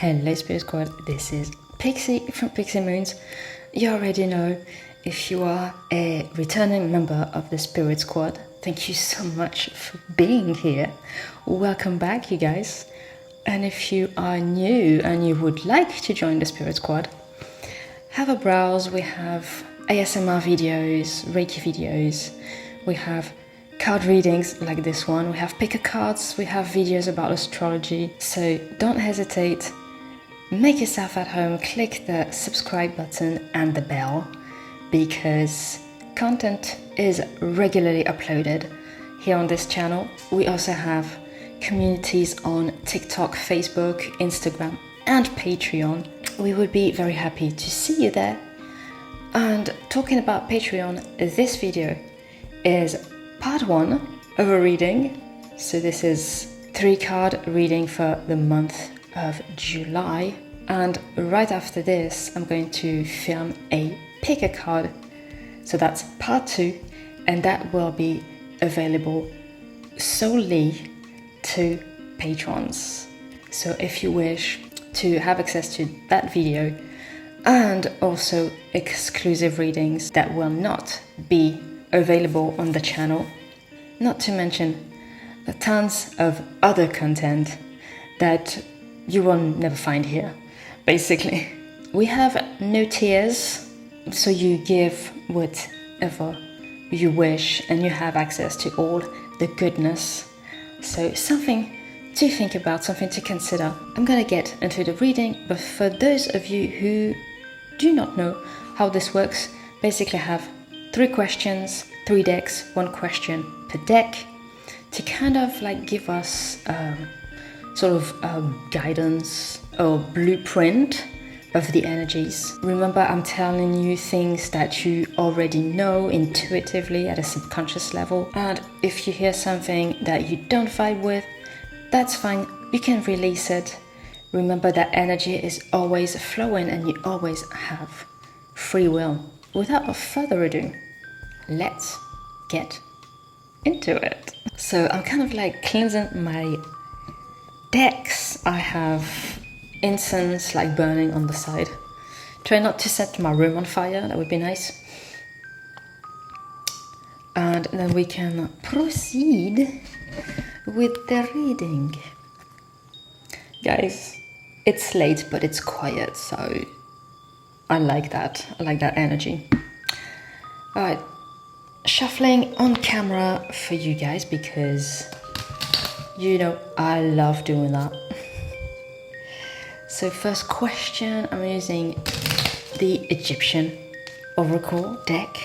Hello Spirit Squad, this is Pixie from Pixie Moons. You already know, if you are a returning member of the Spirit Squad, thank you so much for being here. Welcome back, you guys. And if you are new and you would like to join the Spirit Squad, have a browse. We have ASMR videos, Reiki videos, we have card readings like this one, we have picker cards, we have videos about astrology, so don't hesitate. Make yourself at home, click the subscribe button and the bell, because content is regularly uploaded here on this channel. We also have communities on TikTok, Facebook, Instagram and Patreon. We would be very happy to see you there. And talking about Patreon, this video is part 1 of a reading. So this is 3-card reading for the month of July, and right after this I'm going to film a pick a card, so that's part 2, and that will be available solely to patrons. So if you wish to have access to that video and also exclusive readings that will not be available on the channel, not to mention tons of other content that you will never find here. Basically, we have no tiers, so you give whatever you wish and you have access to all the goodness. So something to think about, something to consider. I'm gonna get into the reading, but for those of you who do not know how this works, basically I have 3 questions, 3 decks, 1 question per deck, to kind of like give us guidance or blueprint of the energies. Remember, I'm telling you things that you already know intuitively at a subconscious level, and if you hear something that you don't vibe with, that's fine, you can release it. Remember that energy is always flowing and you always have free will. Without further ado, let's get into it. So I'm kind of like cleansing my decks. I have incense like burning on the side. Try not to set my room on fire, that would be nice. And then we can proceed with the reading. Guys, it's late but it's quiet, so I like that. I like that energy. Alright, shuffling on camera for you guys because you know I love doing that. So first question, I'm using the Egyptian Oracle deck.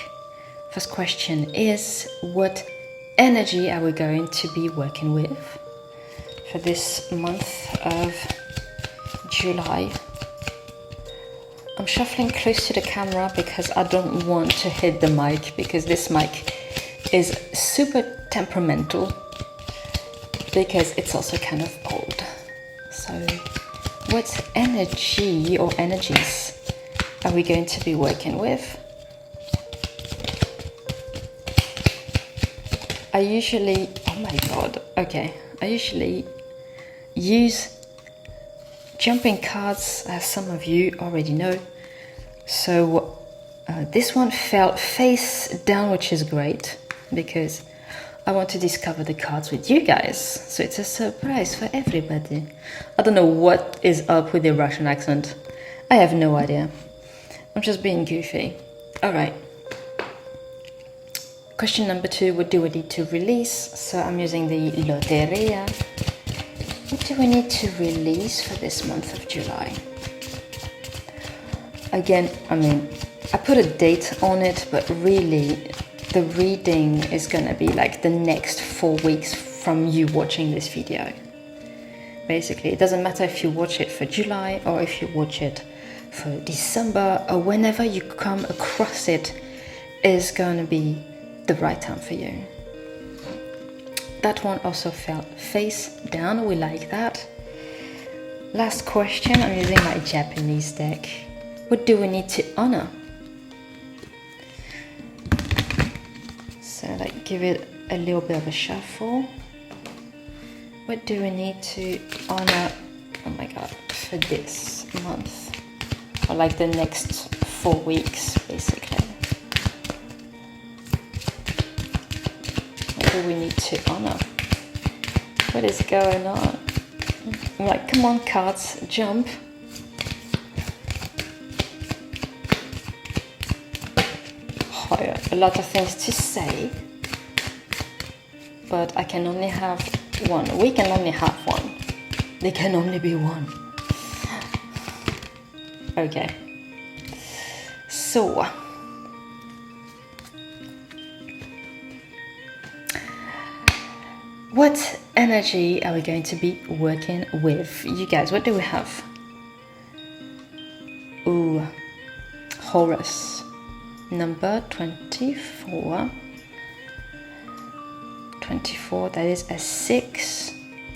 First question is, what energy are we going to be working with for this month of July? I'm shuffling close to the camera because I don't want to hit the mic, because this mic is super temperamental, because it's also kind of old. So what energy or energies are we going to be working with? I usually use jumping cards, as some of you already know. So this one fell face down, which is great because I want to discover the cards with you guys. So it's a surprise for everybody. I don't know what is up with the Russian accent. I have no idea. I'm just being goofy. Alright. Question number 2, what do we need to release? So I'm using the Loteria. What do we need to release for this month of July? Again, I put a date on it, but really the reading is gonna be like the next 4 weeks from you watching this video. Basically, it doesn't matter if you watch it for July or if you watch it for December, or whenever you come across it is gonna be the right time for you. That one also fell face down, we like that. Last question, I'm using my Japanese deck. What do we need to honor? So like give it a little bit of a shuffle. What do we need to honor? Oh my god. for this month, or like the next 4 weeks, basically? What do we need to honor? What is going on? I'm like, come on, cards, jump. Oh, yeah, a lot of things to say, but I can only have one. We can only have one. There can only be one. Okay. So, what energy are we going to be working with? You guys, what do we have? Ooh, Horus, number 24. 24, that is a 6.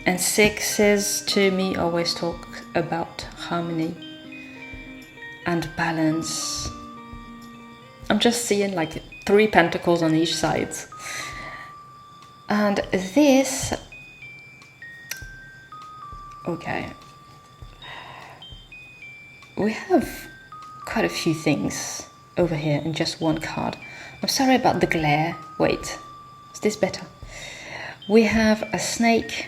And 6s to me always talk about harmony and balance. I'm just seeing like 3 pentacles on each side. And this, okay, we have quite a few things over here in just one card. I'm sorry about the glare. Wait, is this better? We have a snake,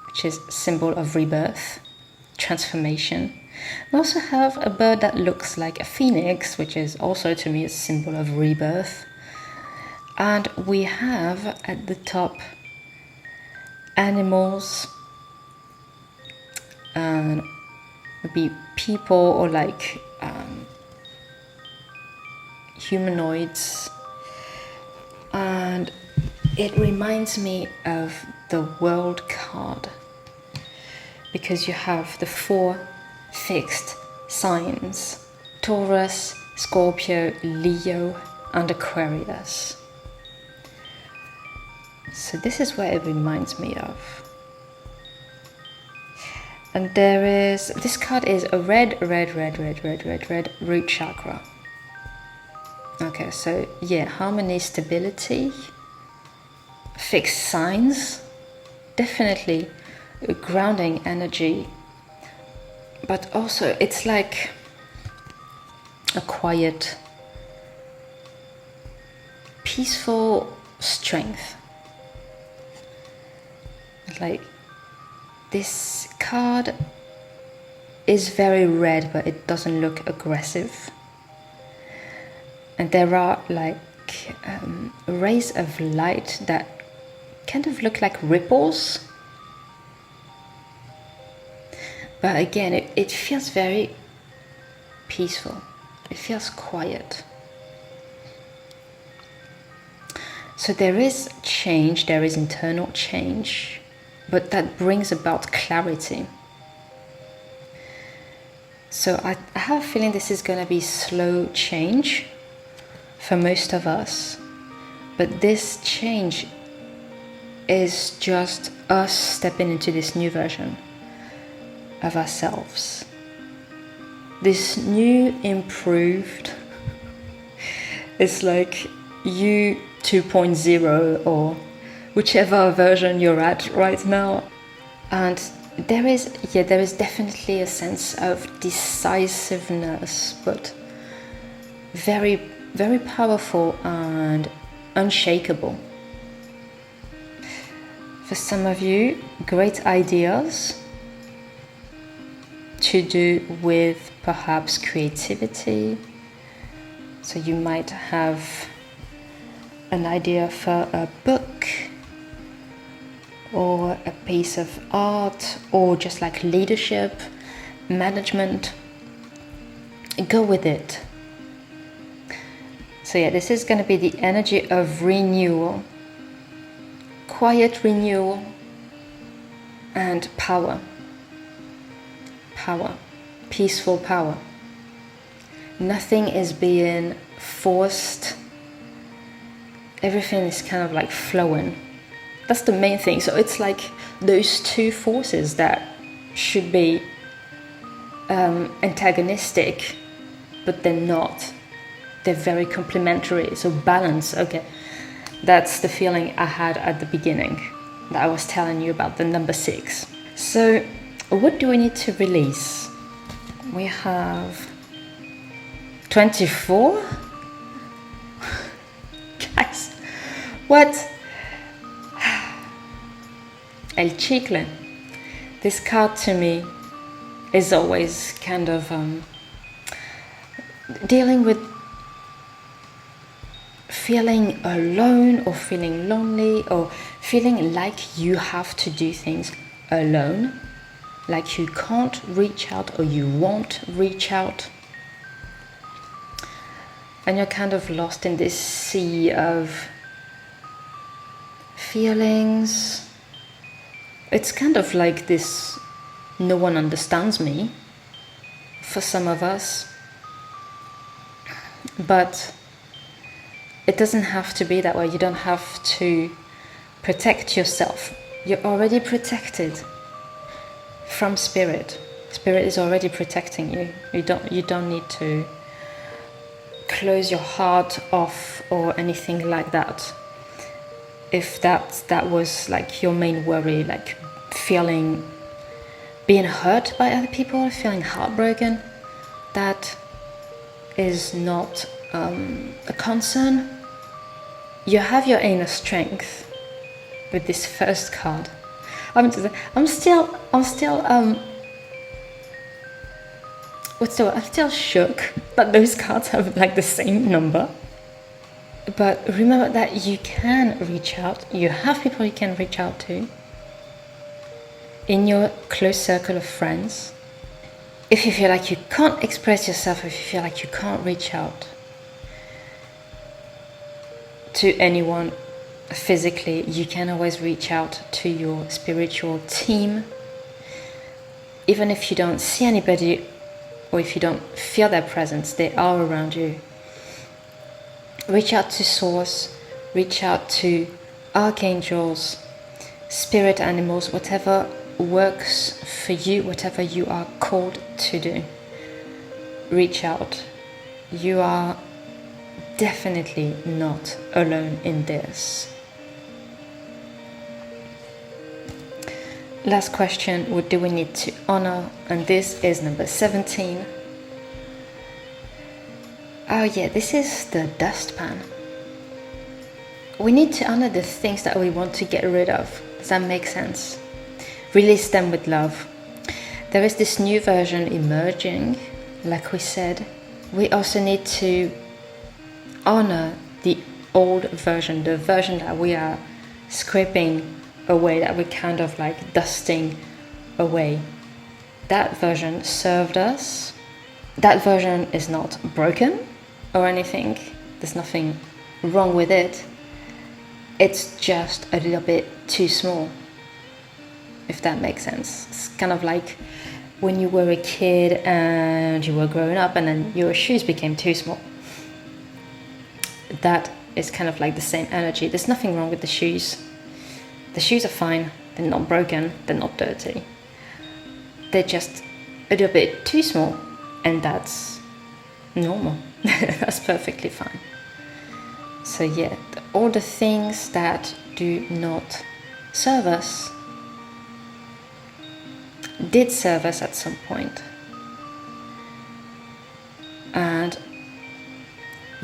which is a symbol of rebirth, transformation. We also have a bird that looks like a phoenix, which is also to me a symbol of rebirth. And we have at the top animals and maybe people or like humanoids, and it reminds me of the World card because you have the 4 fixed signs: Taurus, Scorpio, Leo and Aquarius. So this is what it reminds me of. And this card is a red root chakra. Okay, so yeah, harmony, stability, fixed signs, definitely a grounding energy, but also it's like a quiet, peaceful strength. Like this card is very red, but it doesn't look aggressive. And there are like rays of light that kind of look like ripples. But again, it feels very peaceful. It feels quiet. So there is change, there is internal change, but that brings about clarity. So I have a feeling this is going to be slow change for most of us, but this change is just us stepping into this new version of ourselves. This new improved, it's like you 2.0 or whichever version you're at right now. And there is definitely a sense of decisiveness, but very, very powerful and unshakable. For some of you, great ideas to do with perhaps creativity. So you might have an idea for a book or a piece of art or just like leadership, management. Go with it. So yeah, this is going to be the energy of renewal, quiet renewal and power. Power, peaceful power. Nothing is being forced. Everything is kind of like flowing. That's the main thing. So it's like those two forces that should be antagonistic, but they're not. They're very complementary. So balance, okay. That's the feeling I had at the beginning that I was telling you about, the number 6. So what do we need to release? We have 24. Guys, what? El Chicle. This card to me is always kind of dealing with feeling alone or feeling lonely or feeling like you have to do things alone, like you can't reach out or you won't reach out, and you're kind of lost in this sea of feelings. It's kind of like this, no one understands me for some of us, but it doesn't have to be that way. You don't have to protect yourself. You're already protected from spirit. Spirit is already protecting you. You don't need to close your heart off or anything like that. If that was like your main worry, like being hurt by other people, feeling heartbroken, that is not a concern. You have your inner strength with this first card. I'm still shook that those cards have like the same number. But remember that you can reach out. You have people you can reach out to in your close circle of friends. If you feel like you can't express yourself, if you feel like you can't reach out to anyone physically, you can always reach out to your spiritual team. Even if you don't see anybody or if you don't feel their presence, they are around you. Reach out to Source, reach out to archangels, spirit animals, whatever works for you, whatever you are called to do. Reach out. You are definitely not alone in this. Last question, what do we need to honor? And this is number 17. Oh yeah, this is the dustpan. We need to honor the things that we want to get rid of. Does that make sense? Release them with love. There is this new version emerging, like we said. We also need to honor the old version, the version that we are scraping away, that we're kind of like dusting away. That version served us. That version is not broken or anything. There's nothing wrong with it. It's just a little bit too small, if that makes sense. It's kind of like when you were a kid and you were growing up and then your shoes became too small. That is kind of like the same energy. There's nothing wrong with the shoes. The shoes are fine. They're not broken. They're not dirty. They're just a little bit too small, and that's normal. That's perfectly fine. So yeah, all the things that do not serve us did serve us at some point, and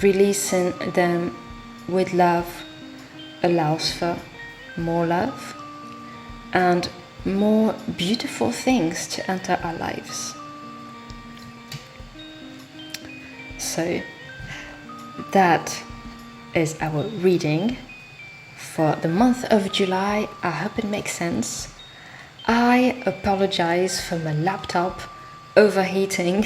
releasing them with love allows for more love and more beautiful things to enter our lives. So that is our reading for the month of July. I hope it makes sense. I apologize for my laptop overheating.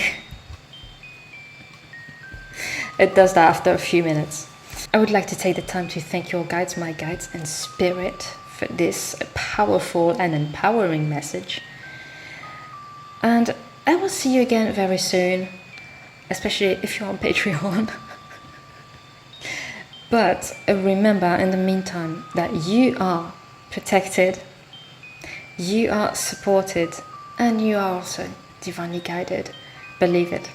It does that after a few minutes. I would like to take the time to thank your guides, my guides, and spirit for this powerful and empowering message. And I will see you again very soon, especially if you're on Patreon. But remember, in the meantime, that you are protected, you are supported, and you are also divinely guided. Believe it.